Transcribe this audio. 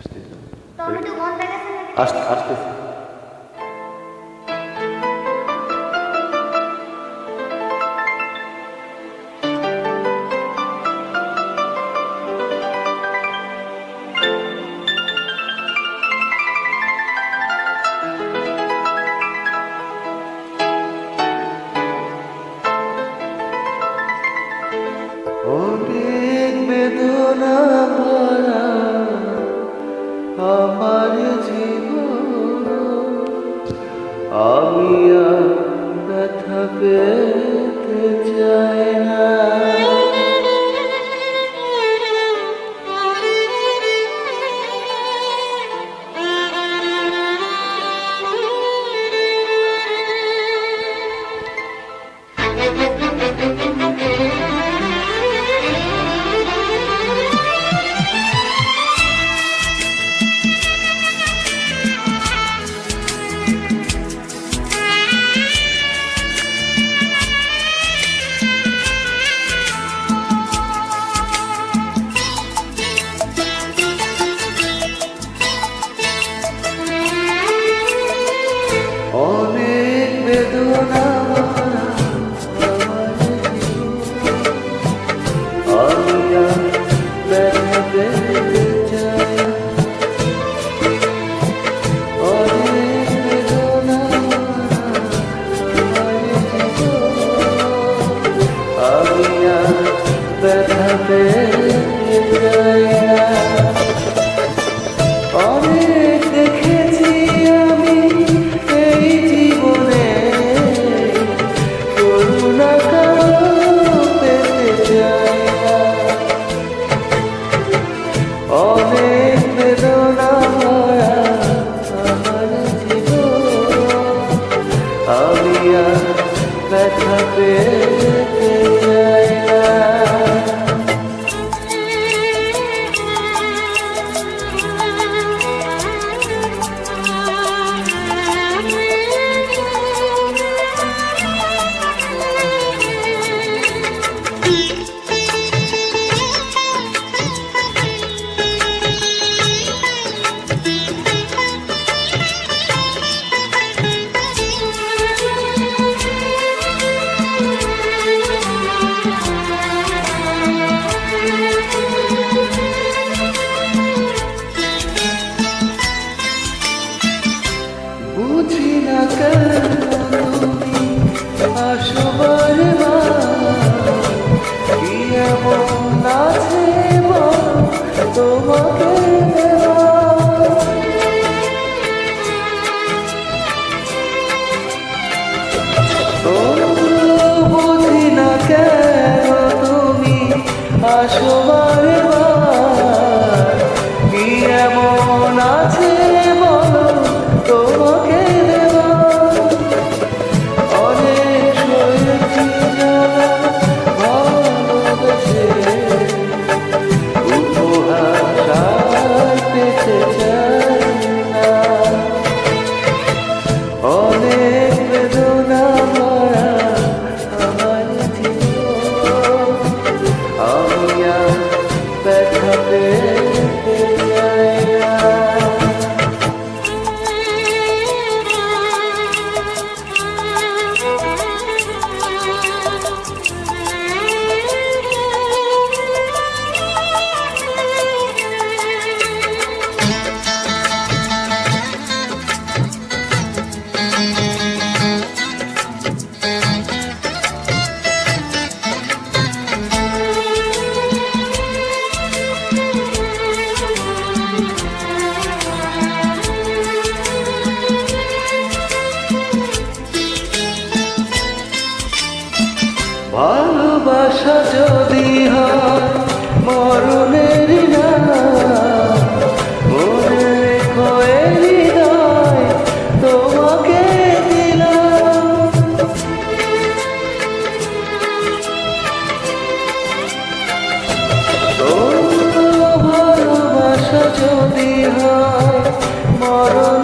Tomato গন্ধ গেছে আসতেছে। অনেক বেদনা ভরা আমার জীবন, আমি আর ব্যথা পেতে চাই না। অনেক বেদনা ভরা আমার জীবন, আমি আর ব্যথা পেতে চাই না। অনেক বেদনা ভরা আমার জীবন, আমি আর ব্যথা পেতে চাই না। অনেক দেখেছি আমি এই জীবনে, করুণা কারো পেতে চাই না। অনেক বেদনা ভরা আমার জীবন, আমি আর ব্যথা পেতে চাই না। বুঝি না কেন তুমি আসো বারবার, কি এমন আছে বলো তোমাকে দেওয়ার? ও বুঝি না কেন তুমি আসো বারবার, কি এমন আছে বলো তোমাকে দেওয়ার? অনেক সয়েছি জ্বালা ভালোবেসে, উপহার আর পেতে চাই না। অনেক বেদনা ভরা আমার জীবন, আমি আর ব্যথা পেতে চাই না। ভালোবাসা যদি হয় মরণের নাম, মনে রেখো এই হৃদয় তোমাকে দিলাম। ভালোবাসা যদি হয় মরণ